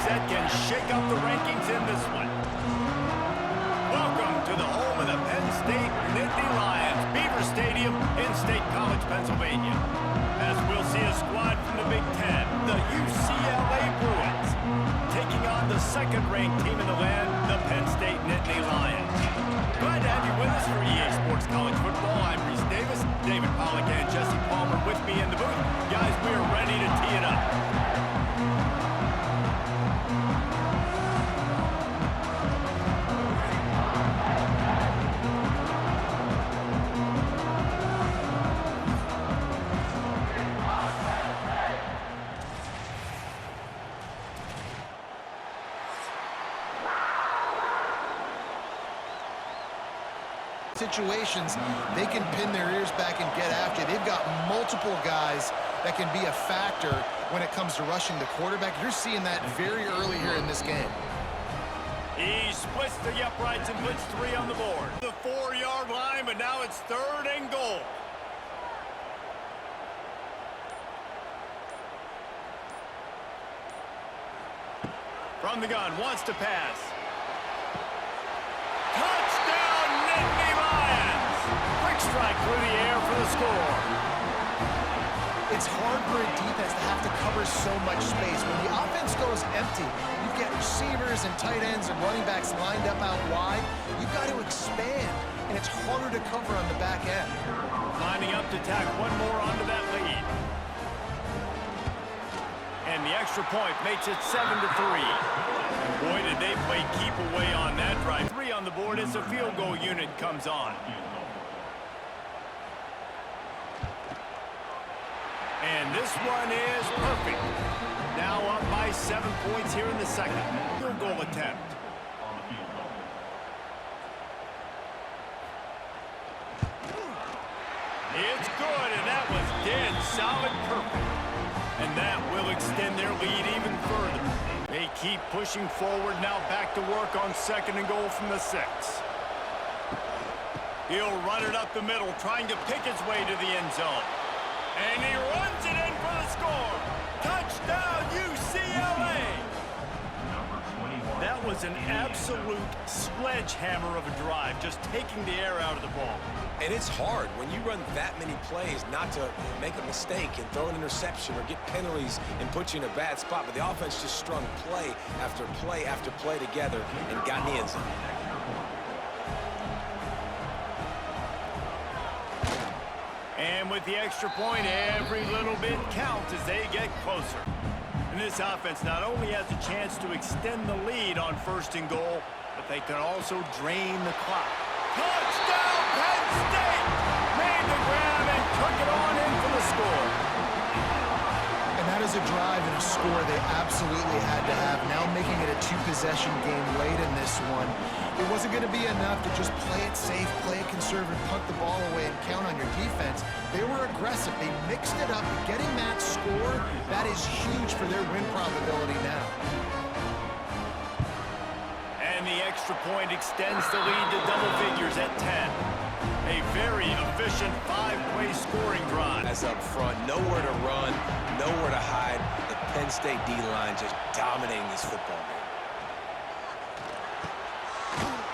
upset can shake up the rankings in this one. Welcome to the home of the Penn State Nittany Lions, Beaver Stadium in State College, Pennsylvania. As we'll see a squad from the Big Ten, the UCLA Bruins, taking on the second-ranked team in the land, the Penn State Nittany Lions. Glad to have you with us for EA Sports College Football. I'm Reese Davis, David Pollack and Jesse Palmer with me in the booth. Guys, we are ready to tee it up. Situations, they can pin their ears back and get after. They've got multiple guys that can be a factor when it comes to rushing the quarterback. You're seeing that very early here in this game. He splits the uprights and puts 3 on the board. The 4-yard line, but now it's 3rd and goal. From the gun, wants to pass. Touchdown, Nittany Lions! Quick strike through the air for the score. It's hard for a defense to have to cover so much space. When the offense goes empty, you get receivers and tight ends and running backs lined up out wide. You've got to expand, and it's harder to cover on the back end. Lining up to tack one more onto that lead. And the extra point makes it 7-3. And boy, did they play keep away on that drive. 3 on the board as the field goal unit comes on. And this one is perfect. Now up by 7 points here in the second. Field goal attempt. It's good, and that was dead solid perfect. And that will extend their lead even further. They keep pushing forward, now back to work on 2nd and goal from the 6. He'll run it up the middle, trying to pick his way to the end zone. And he runs it in for the score. Touchdown, UCLA! That was an absolute sledgehammer of a drive, just taking the air out of the ball. And it's hard when you run that many plays not to make a mistake and throw an interception or get penalties and put you in a bad spot. But the offense just strung play after play after play together and got in the end zone. And with the extra point, every little bit counts as they get closer. And this offense not only has a chance to extend the lead on 1st and goal, but they can also drain the clock. Touchdown, Penn State! Made the grab and took it on in for the score. And that is a drive and a score they absolutely had to have. Now making it a 2-possession game late in this one. It wasn't going to be enough to just play it safe, play it conservative, punt the ball away, and count on your defense. They were aggressive. They mixed it up. Getting that score, that is huge for their win probability now. And the extra point extends the lead to double figures at 10. A very efficient 5-play scoring drive. As up front, nowhere to run, nowhere to hide. The Penn State D-line just dominating this football game.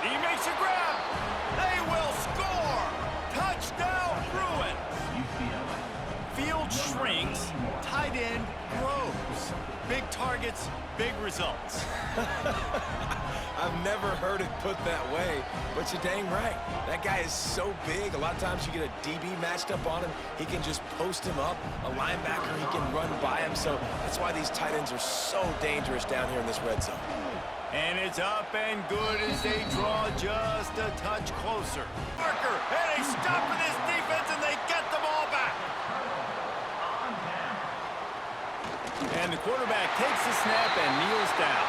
He makes a grab. They will score. Touchdown, Bruins. Field shrinks. Tight end grows. Big targets, big results. I've never heard it put that way, but you're dang right. That guy is so big. A lot of times you get a DB matched up on him. He can just post him up. A linebacker, he can run by him. So that's why these tight ends are so dangerous down here in this red zone. And it's up and good as they draw just a touch closer. Parker, and they stop for this defense, and they get the ball back. And the quarterback takes the snap and kneels down.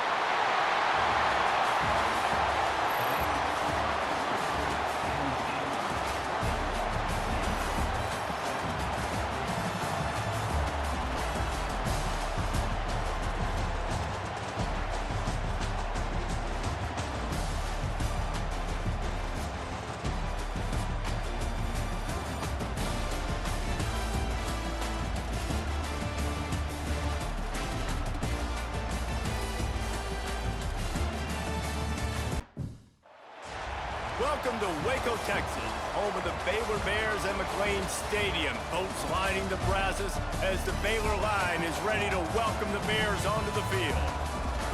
Welcome to Waco, Texas, home of the Baylor Bears and McLean Stadium. Boats lining the brasses as the Baylor line is ready to welcome the Bears onto the field.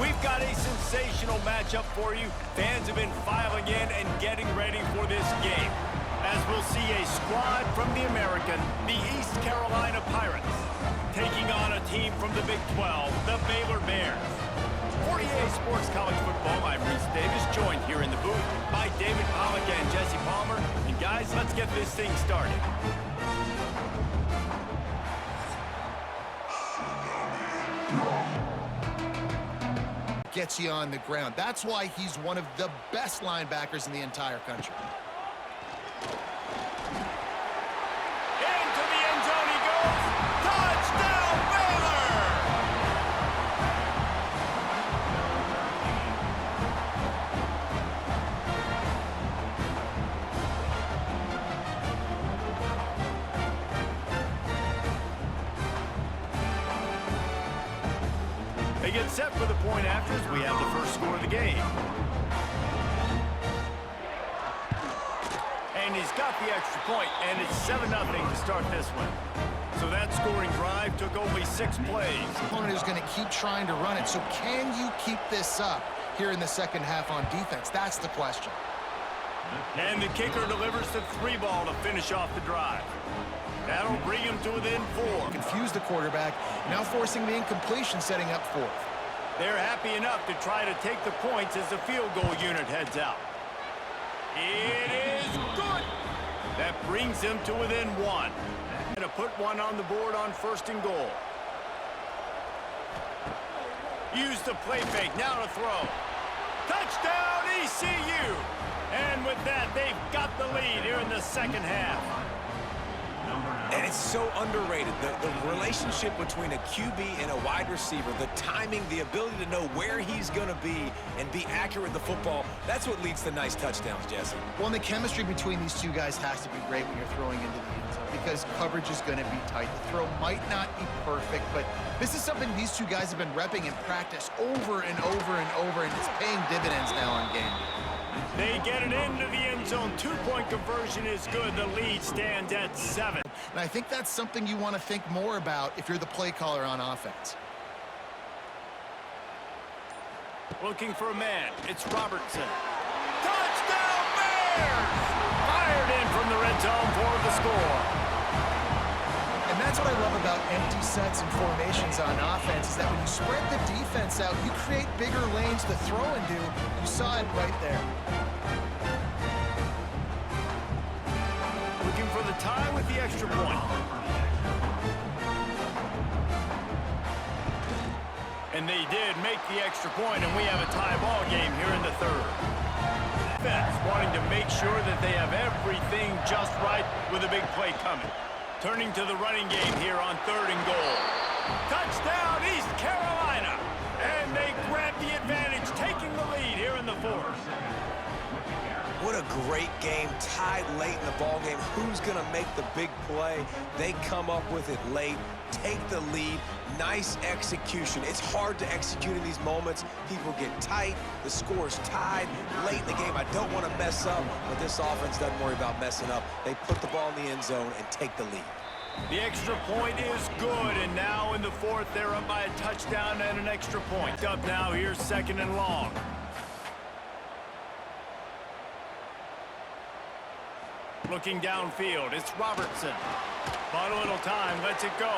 We've got a sensational matchup for you. Fans have been filing in and getting ready for this game, as we'll see a squad from the American, the East Carolina Pirates, taking on a team from the Big 12, the Baylor Bears. 48 Sports College Football, I'm Reese Davis, joined here in the booth by David Pollack and Jesse Palmer. And guys, let's get this thing started. Gets you on the ground. That's why he's one of the best linebackers in the entire country. Into the end zone he goes. Touchdown, Baylor! They get set for the point after as we have the first score of the game. And he's got the extra point, and it's 7-0 to start this one. So that scoring drive took only 6 plays. The opponent is going to keep trying to run it. So can you keep this up here in the second half on defense? That's the question. And the kicker delivers the 3-ball to finish off the drive. That'll bring him to within 4. Confuse the quarterback, now forcing the incompletion, setting up 4th. They're happy enough to try to take the points as the field goal unit heads out. It is good. That brings them to within 1. And to put one on the board on 1st and goal. Use the play fake, now to throw. Touchdown, ECU! And with that, they've got the lead here in the second half. And it's so underrated, the relationship between a QB and a wide receiver, the timing, the ability to know where he's going to be and be accurate with the football, that's what leads to nice touchdowns, Jesse. Well, and the chemistry between these two guys has to be great when you're throwing into the end zone because coverage is going to be tight. The throw might not be perfect, but this is something these two guys have been repping in practice over and over and over, and it's paying dividends now on game day. They get it into the end zone. 2-point conversion is good. The lead stands at 7. And I think that's something you want to think more about if you're the play caller on offense. Looking for a man. It's Robertson. Touchdown, Bears! Fired in from the red zone for the score. And that's what I love about empty sets and formations on offense is that when you spread the defense out, you create bigger lanes to throw into. You saw it right there. Looking for the tie with the extra point. And they did make the extra point, and we have a tie ball game here in the 3rd. Defense wanting to make sure that they have everything just right with a big play coming. Turning to the running game here on 3rd and goal. Touchdown, East Carolina! And they grab the advantage, taking the lead here in the 4th. What a great game, tied late in the ball game. Who's going to make the big play? They come up with it late, take the lead. Nice execution. It's hard to execute in these moments. People get tight. The score's tied late in the game. I don't want to mess up, but this offense doesn't worry about messing up. They put the ball in the end zone and take the lead. The extra point is good, and now in the 4th, they're up by a touchdown and an extra point. Up now, here's 2nd and long. Looking downfield, it's Robertson. Bought a little time, lets it go.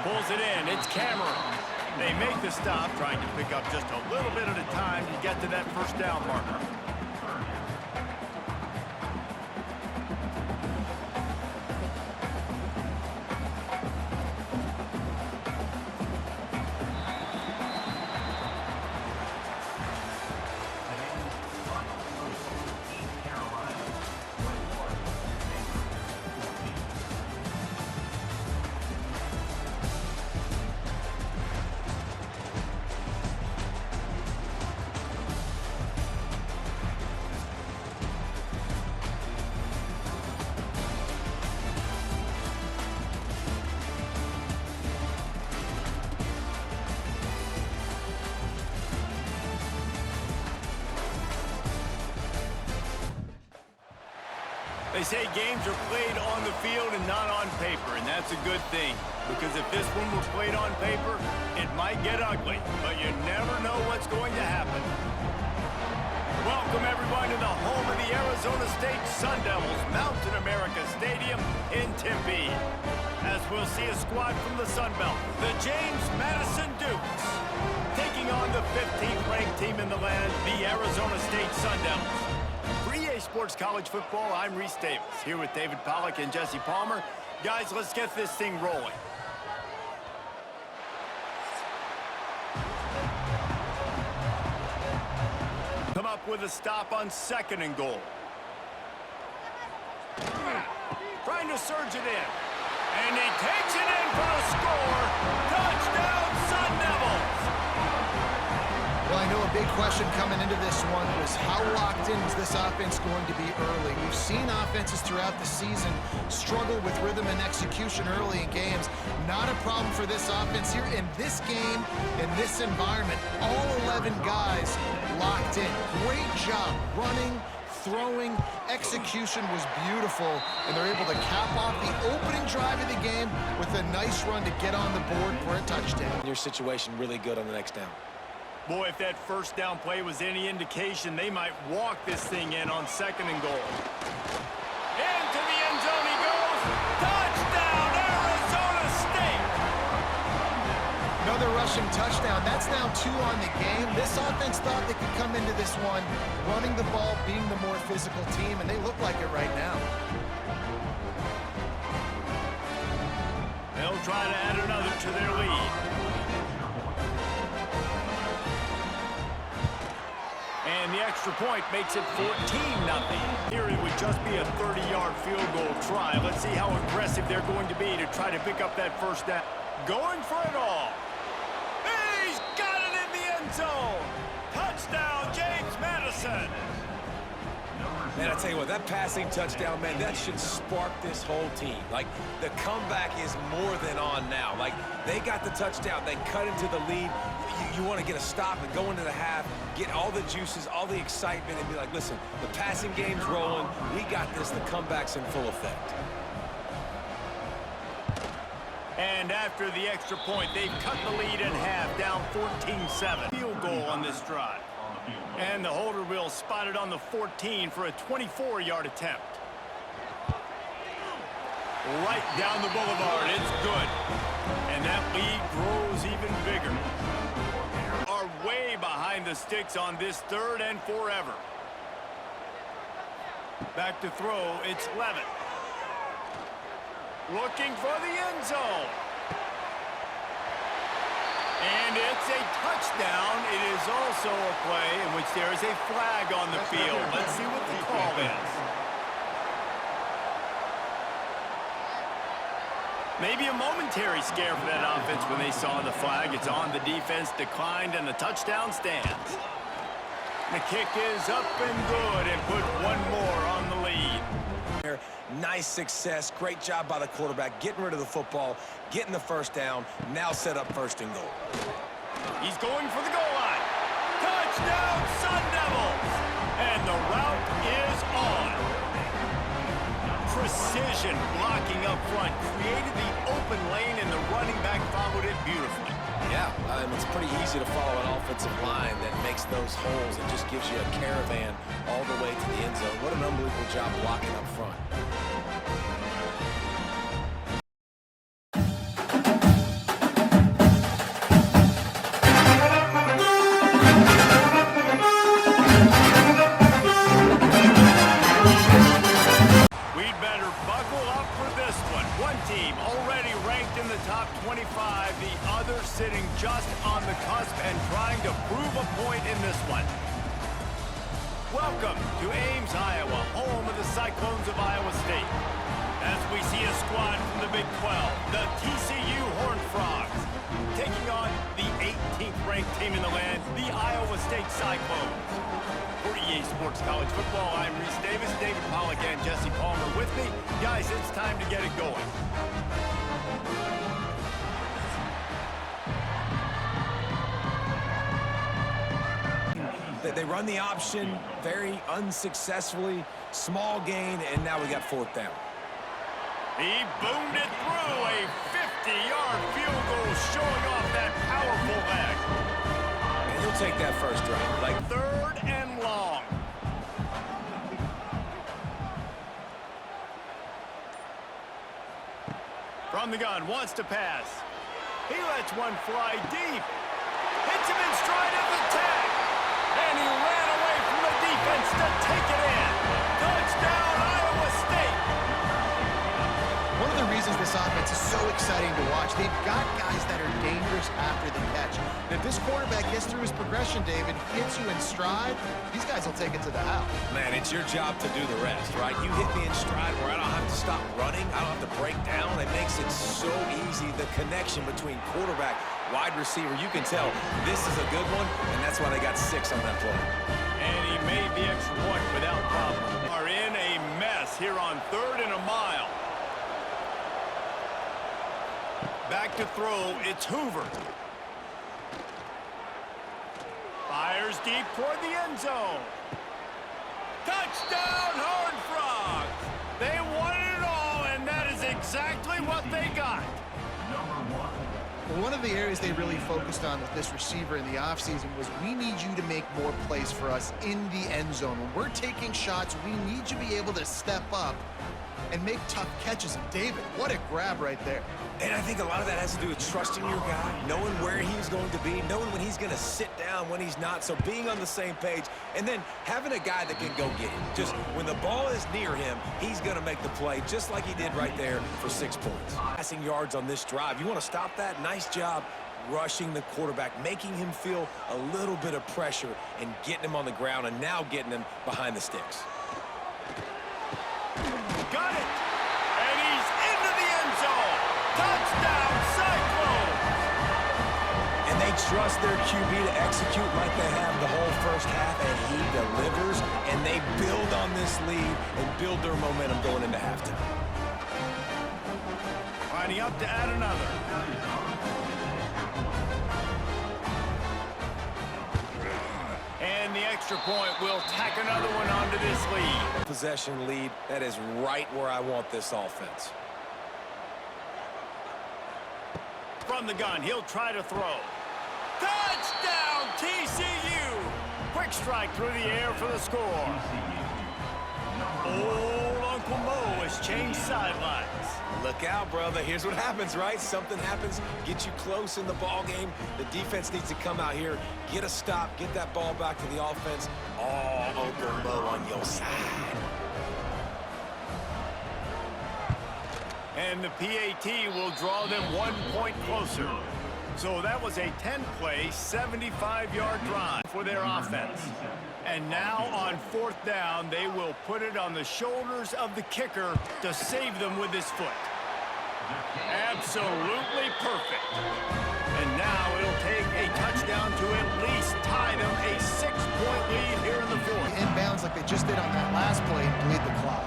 Pulls it in, it's Cameron. They make the stop, trying to pick up just a little bit at a time to get to that 1st down marker. They say games are played on the field and not on paper, and that's a good thing. Because if this one were played on paper, it might get ugly, but you never know what's going to happen. Welcome, everyone, to the home of the Arizona State Sun Devils, Mountain America Stadium in Tempe. As we'll see a squad from the Sun Belt, the James Madison Dukes, taking on the 15th ranked team in the land, the Arizona State Sun Devils. For EA Sports College Football, I'm Reese Davis, here with David Pollack and Jesse Palmer. Guys, let's get this thing rolling. Come up with a stop on 2nd and goal. Trying to surge it in. And he takes it in for a score. Touchdown, Sun Devils! Well, I know a big question coming into this one was how locked in was this offense going to be early? We've seen offenses throughout the season struggle with rhythm and execution early in games. Not a problem for this offense here in this game, in this environment. All 11 guys locked in. Great job running, throwing, execution was beautiful, and they're able to cap off the opening drive of the game with a nice run to get on the board for a touchdown. Your situation really good on the next down. Boy, if that first down play was any indication, they might walk this thing in on 2nd and goal. Into the end zone he goes. Touchdown, Arizona State! Another rushing touchdown. That's now 2 on the game. This offense thought they could come into this one running the ball, being the more physical team, and they look like it right now. They'll try to add another to their lead. And the extra point makes it 14-0. Here it would just be a 30-yard field goal try. Let's see how aggressive they're going to be to try to pick up that first down. Going for it all. He's got it in the end zone. Touchdown, James Madison. Man, I tell you what, that passing touchdown, man, that should spark this whole team. Like, the comeback is more than on now. Like, they got the touchdown. They cut into the lead. You want to get a stop and go into the half, get all the juices, all the excitement, and be like, listen, the passing game's rolling. We got this. The comeback's in full effect. And after the extra point, they've cut the lead in half, down 14-7. Field goal on this drive. And the holder will spot it on the 14 for a 24-yard attempt. Right down the boulevard. It's good. And that lead grows even bigger. Are way behind the sticks on this 3rd and forever. Back to throw. It's Levitt. Looking for the end zone. And it's a touchdown. It is also a play in which there is a flag on the field. Let's see what the call is. Maybe a momentary scare for that offense when they saw the flag. It's on, the defense declined, and the touchdown stands. The kick is up and good, and put one more on the lead. Nice success. Great job by the quarterback, getting rid of the football, getting the first down, now set up 1st and goal. He's going for the goal line. Touchdown, Sun Devils! And the route is on. Precision blocking up front created the open lane, and the running back followed it beautifully. Yeah, it's pretty easy to follow an offensive line that makes those holes and just gives you a caravan all the way to the end zone. What an unbelievable job blocking up front. We'd better buckle up for this one. One team already ranked in the top 25, the other sitting just on the cusp and trying to prove a point in this one. Welcome to Ames, Iowa, home of the Cyclones of Iowa State. As we see a squad from the Big 12, the TCU Horned Frogs, taking on the 18th ranked team in the land, the Iowa State Cyclones. For EA Sports College Football, I'm Reese Davis, David Pollack, and Jesse Palmer with me. Guys, it's time to get it going. The They run the option very unsuccessfully. Small gain, and now we got 4th down. He boomed it through. A 50-yard field goal showing off that powerful leg. And he'll take that first drive. Like 3rd and long. From the gun, wants to pass. He lets one fly deep. Hits him in stride of the tag. And he ran away from the defense to take it in. Touchdown, Iowa State. One of the reasons this offense is so exciting to watch, they've got guys that are dangerous after the catch. And if this quarterback gets through his progression, David, hits you in stride, these guys will take it to the house. Man, it's your job to do the rest, right? You hit me in stride where I don't have to stop running. I don't have to break down. It makes it so easy. The connection between quarterback, wide receiver, you can tell this is a good one, and that's why they got 6 on that play. And he made the extra point without problem. Are in a mess here on 3rd and a mile. Back to throw, it's Hoover. Fires deep toward the end zone. Touchdown, Horned Frogs! They wanted it all, and that is exactly what they got. Well, one of the areas they really focused on with this receiver in the offseason was we need you to make more plays for us in the end zone. When we're taking shots, we need you to be able to step up and make tough catches. And David, what a grab right there. And I think a lot of that has to do with trusting your guy, knowing where he's going to be, knowing when he's going to sit down, when he's not, so being on the same page, and then having a guy that can go get it. Just when the ball is near him, he's going to make the play, just like he did right there for 6 points. Passing yards on this drive. You want to stop that? Nice job rushing the quarterback, making him feel a little bit of pressure and getting him on the ground, and now getting him behind the sticks. Got it! And he's into the end zone! Touchdown, Cyclones! And they trust their QB to execute like they have the whole first half, and he delivers, and they build on this lead and build their momentum going into halftime. Lining up to add another. And the extra point will tack another one onto this lead. Possession lead, that is right where I want this offense. From the gun, he'll try to throw. Touchdown, TCU! Quick strike through the air for the score. Old Uncle Mo has changed sidelines. Look out, brother. Here's what happens, right? Something happens, get you close in the ball game. The defense needs to come out here, get a stop, get that ball back to the offense. Oh, Uncle Mo on your side. And the PAT will draw them 1 point closer. So that was a 10-play, 75-yard drive for their offense. And now on 4th down, they will put it on the shoulders of the kicker to save them with his foot. Absolutely perfect. And now it'll take a touchdown to at least tie them a 6-point lead here in the 4th. Inbounds like they just did on that last play and bleed the clock.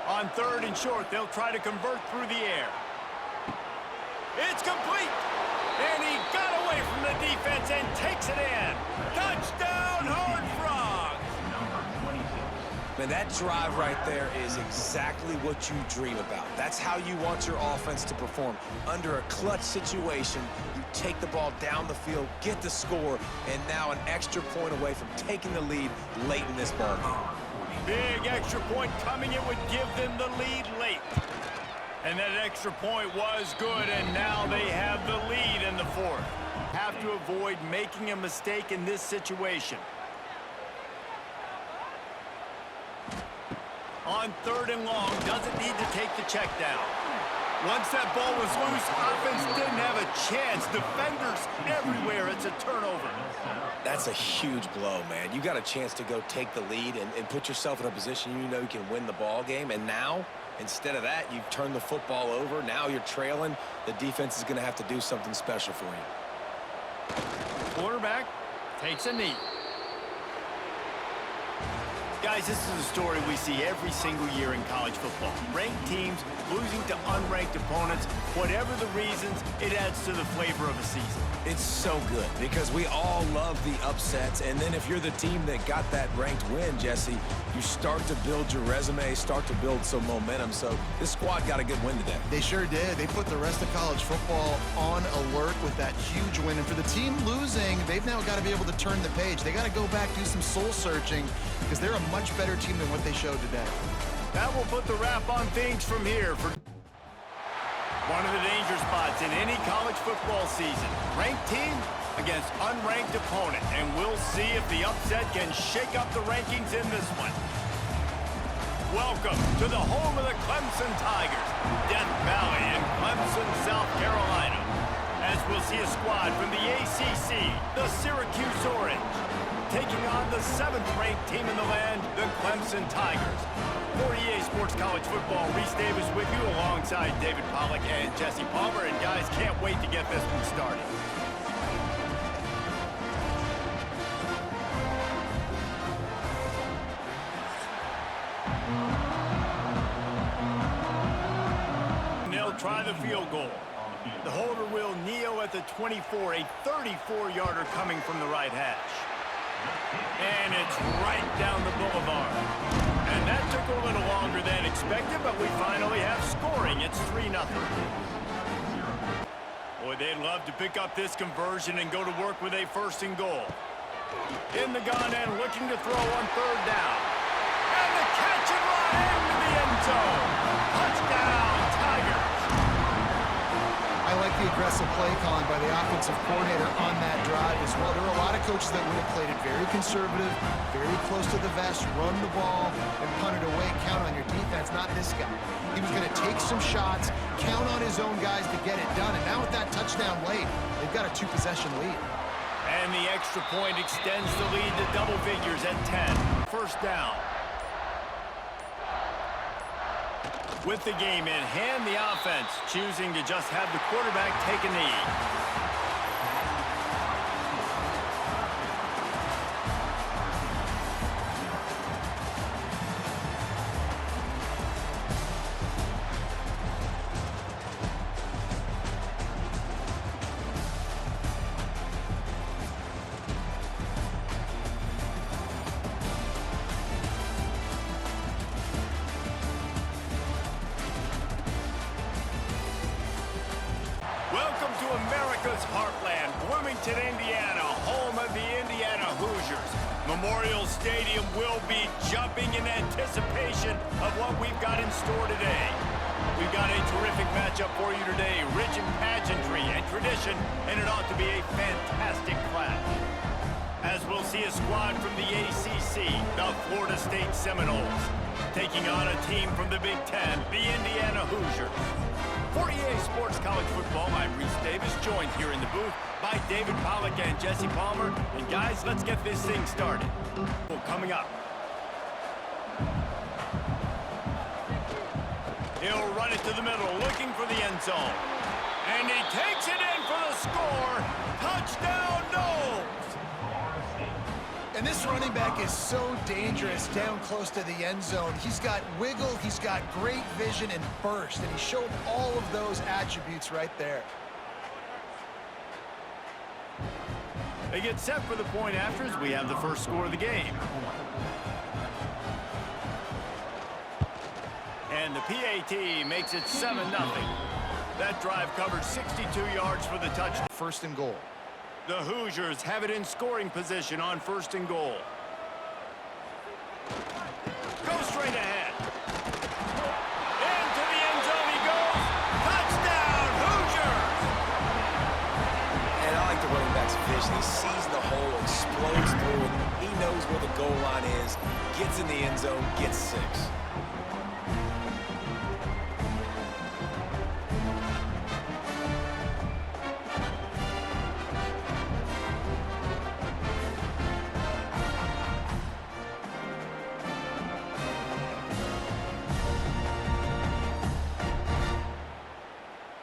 On 3rd and short, they'll try to convert through the air. It's complete. And he got away from the defense and takes it in. Touchdown, Horned Frogs! Man, that drive right there is exactly what you dream about. That's how you want your offense to perform. Under a clutch situation, you take the ball down the field, get the score, and now an extra point away from taking the lead late in this ball game. Big extra point coming. It would give them the lead late. And that extra point was good, and now they have the lead in the 4th. Have to avoid making a mistake in this situation. On 3rd and long, doesn't need to take the check down. Once that ball was loose, offense didn't have a chance. Defenders everywhere. It's a turnover. That's a huge blow, man. You got a chance to go take the lead and put yourself in a position you know you can win the ball game. And now, instead of that, you turn the football over. Now you're trailing. The defense is going to have to do something special for you. Quarterback takes a knee. Guys, this is a story we see every single year in college football. Ranked teams losing to unranked opponents. Whatever the reasons, it adds to the flavor of a season. It's so good because we all love the upsets, and then if you're the team that got that ranked win, Jesse, you start to build your resume, start to build some momentum. So this squad got a good win today. They sure did. They put the rest of college football on alert with that huge win. And for the team losing, they've now got to be able to turn the page. They got to go back, do some soul searching, because they're a much better team than what they showed today. That will put the wrap on things from here for one of the danger spots in any college football season. Ranked team against unranked opponent, and we'll see if the upset can shake up the rankings in this one. Welcome to the home of the Clemson Tigers, Death Valley in Clemson, South Carolina. As we'll see a squad from the ACC, the Syracuse Orange, taking on the 7th-ranked team in the land, the Clemson Tigers. For EA Sports College Football, Reese Davis with you alongside David Pollack and Jesse Palmer. And guys, can't wait to get this one started. They'll try the field goal. The holder will kneel at the 24, a 34-yarder coming from the right hash. And it's right down the boulevard. And that took a little longer than expected, but we finally have scoring. It's 3-0. Boy, they'd love to pick up this conversion and go to work with a 1st and goal. In the gun and looking to throw on 3rd down. And the catch and run into the end zone. Touchdown, Tigers. I like the aggressive play calling by the offensive coordinator on that drive as well. There are a lot of coaches that would have played it very conservative, very close to the vest, run the ball, and punt it away, count on your defense. Not this guy. He was going to take some shots, count on his own guys to get it done. And now with that touchdown late, they've got a 2-possession lead. And the extra point extends the lead to double figures at 10. 1st down. With the game in hand, the offense choosing to just have the quarterback take a knee. Welcome to America's heartland, Bloomington, Indiana, home of the Indiana Hoosiers. Memorial Stadium will be jumping in anticipation of what we've got in store today. We've got a terrific matchup for you today, rich in pageantry and tradition, and it ought to be a fantastic clash. As we'll see a squad from the ACC, the Florida State Seminoles, taking on a team from the Big Ten, the Indiana Hoosiers. For EA Sports College Football, I'm Reese Davis, joined here in the booth by David Pollack and Jesse Palmer. And guys, let's get this thing started. Well, coming up. He'll run it to the middle, looking for the end zone. And he takes it in for the score. Touchdown, Noles! And this running back is so dangerous down close to the end zone. He's got wiggle, he's got great vision and burst, and he showed all of those attributes right there. They get set for the point after as we have the first score of the game. And the PAT makes it 7-0. That drive covered 62 yards for the touchdown. 1st and goal. The Hoosiers have it in scoring position on 1st and goal. Go straight ahead. Into the end zone he goes. Touchdown, Hoosiers! And I like the running back's vision. He sees the hole, explodes through it. He knows where the goal line is, gets in the end zone, gets 6.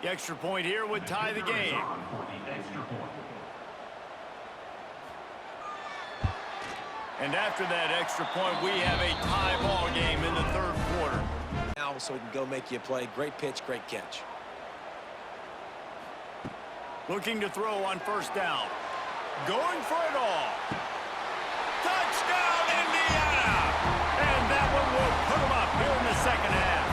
The extra point here would tie the game. And after that extra point, we have a tie ball game in the third quarter. Now, so he can go make you a play. Great pitch, great catch. Looking to throw on first down. Going for it all. Touchdown, Indiana! And that one will put them up here in the second half.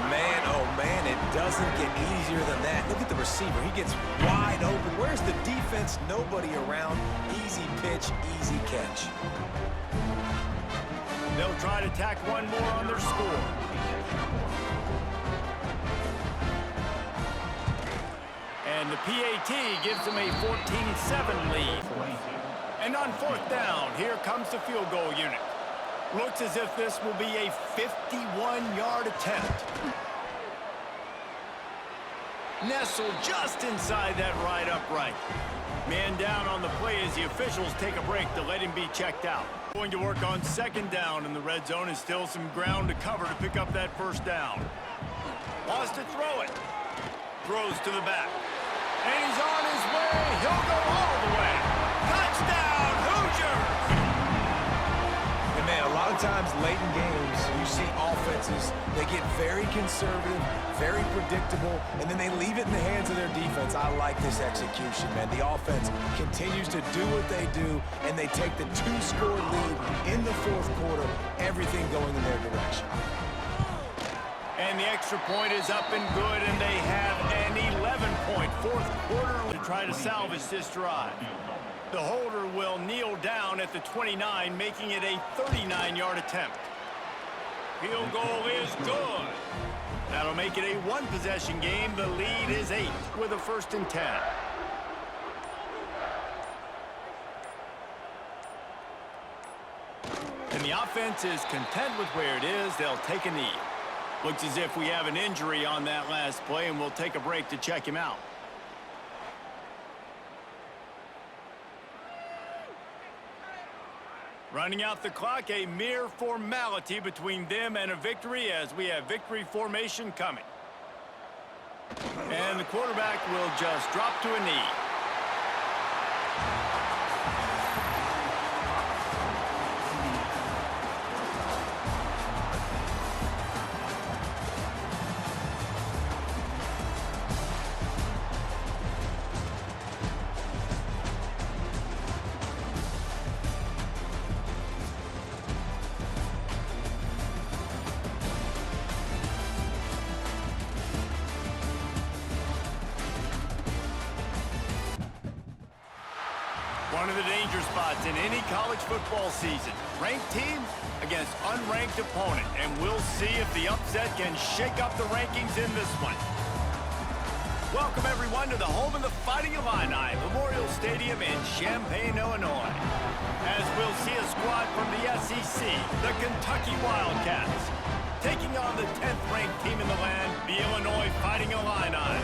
Man, oh man, it doesn't get easier than that. Look at the receiver. He gets wide open. Where's the defense? Nobody around. Easy pitch, easy catch. They'll try to tack one more on their score. And the PAT gives them a 14-7 lead. And on fourth down, here comes the field goal unit. Looks as if this will be a 51-yard attempt. Nestled just inside that right upright. Man down on the play as the officials take a break to let him be checked out. Going to work on second down in the red zone, and still some ground to cover to pick up that first down. Wants to throw it. Throws to the back. And he's on his way. He'll go all the way. Touchdown, Hoosiers! And man, a lot of times late in games, you see offenses, they get very conservative, very predictable, and then they leave it in the hands of their defense. I like this execution, man. The offense continues to do what they do, and they take the two-score lead in the fourth quarter, everything going in their direction. And the extra point is up and good, and they have an 11-point fourth quarter to try to salvage this drive. The holder will kneel down at the 29, making it a 39-yard attempt. Field goal is good. That'll make it a one-possession game. The lead is 8 with a 1st and 10. And the offense is content with where it is. They'll take a knee. Looks as if we have an injury on that last play, and we'll take a break to check him out. Running out the clock, a mere formality between them and a victory as we have victory formation coming. And the quarterback will just drop to a knee. One of the danger spots in any college football season. Ranked team against unranked opponent. And we'll see if the upset can shake up the rankings in this one. Welcome, everyone, to the home of the Fighting Illini, Memorial Stadium in Champaign, Illinois. As we'll see a squad from the SEC, the Kentucky Wildcats, taking on the 10th-ranked team in the land, the Illinois Fighting Illini.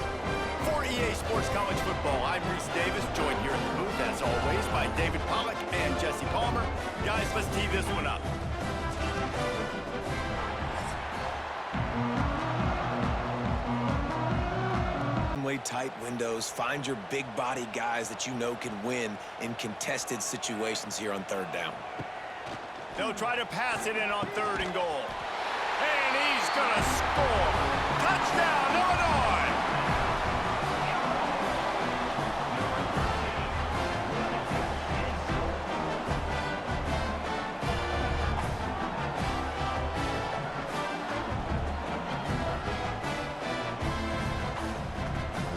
For EA Sports College Football, I'm Reese Davis, joined here in the booth, as always, by David Pollack and Jesse Palmer. Guys, let's tee this one up. Tight windows, find your big body guys that you know can win in contested situations here on third down. They'll try to pass it in on 3rd and goal. And he's gonna score. Touchdown, Illinois!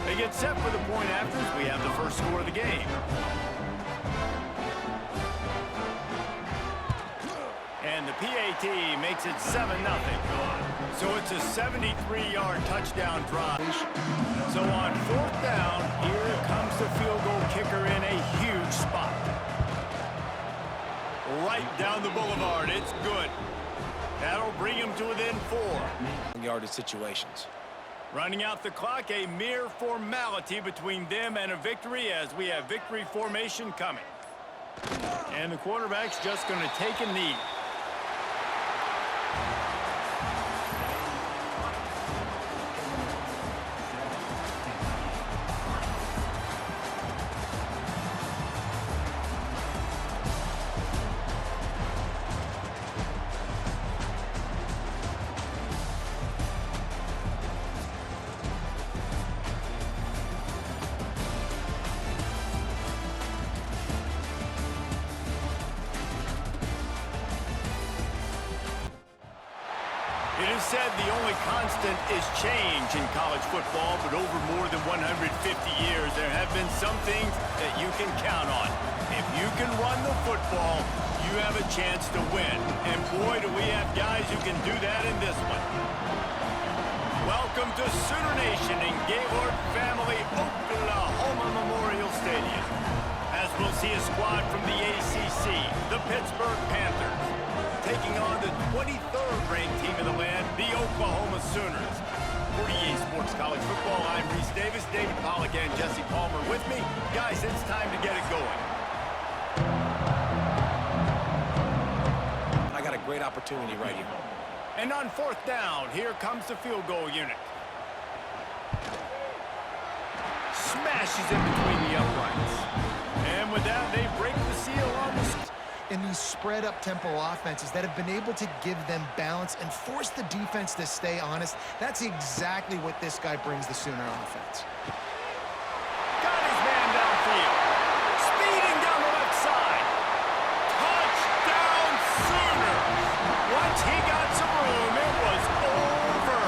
They get set for the point after as we have the first score of the game. And the PAT makes it 7-0. So it's a 73-yard touchdown drive. So on 4th down, here comes the field goal kicker in a huge spot. Right down the boulevard. It's good. That'll bring him to within 4. Yardage situations. Running out the clock, a mere formality between them and a victory as we have victory formation coming. And the quarterback's just going to take a knee. is said the only constant is change in college football, but over more than 150 years, there have been some things that you can count on. If you can run the football, you have a chance to win. And boy, do we have guys who can do that in this one. Welcome to Sooner Nation in Gaylord Family Oklahoma Memorial Stadium. As we'll see a squad from the ACC, the Pittsburgh Panthers, taking on the 23rd ranked team in the land, the Oklahoma Sooners. 48 Sports College Football, I'm Reese Davis, David Pollack and Jesse Palmer with me. Guys, it's time to get it going. I got a great opportunity right here. And on fourth down, here comes the field goal unit. Smashes in between the uprights. And with that, they break the seal on the... In these spread-up tempo offenses that have been able to give them balance and force the defense to stay honest, that's exactly what this guy brings the Sooner offense. Got his man downfield. Speeding down the left side. Touchdown Sooners. Once he got some room, it was over.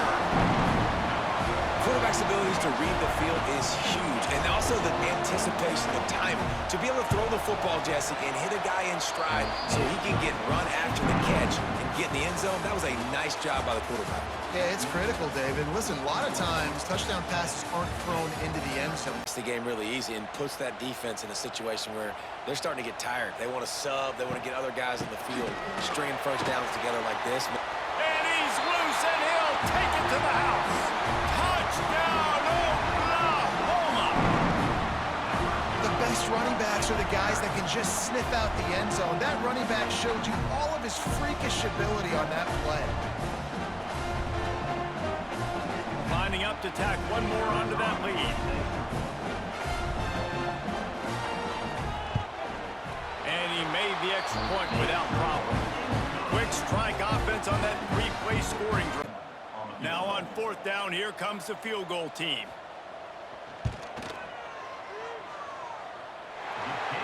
Quarterback's abilities to read the field is huge, and also the anticipation, the timing. To be able to throw the football, Jesse, and hit a guy in stride so he can get run after the catch and get in the end zone, that was a nice job by the quarterback. Yeah, it's critical, David. Listen, a lot of times, touchdown passes aren't thrown into the end zone. Makes the game really easy and puts that defense in a situation where they're starting to get tired. They want to sub. They want to get other guys on the field, stringing first downs together like this. And he's loose, and he'll take it to the house. Touchdown, Oklahoma! The best running backs are the guys that can just sniff out the end zone. That running back showed you all of his freakish ability on that play. Lining up to tack one more onto that lead. And he made the extra point without problem. Quick strike offense on that three-play scoring drive. Now on fourth down, here comes the field goal team.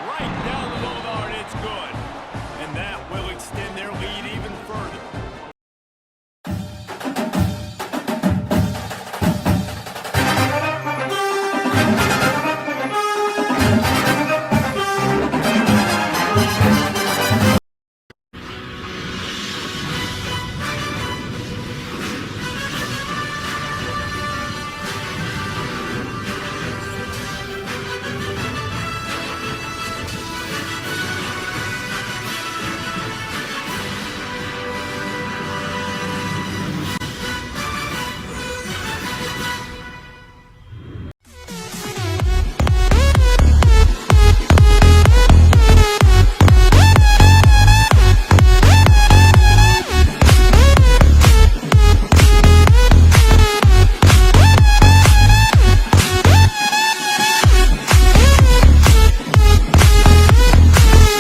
Right down the middle, and it's good.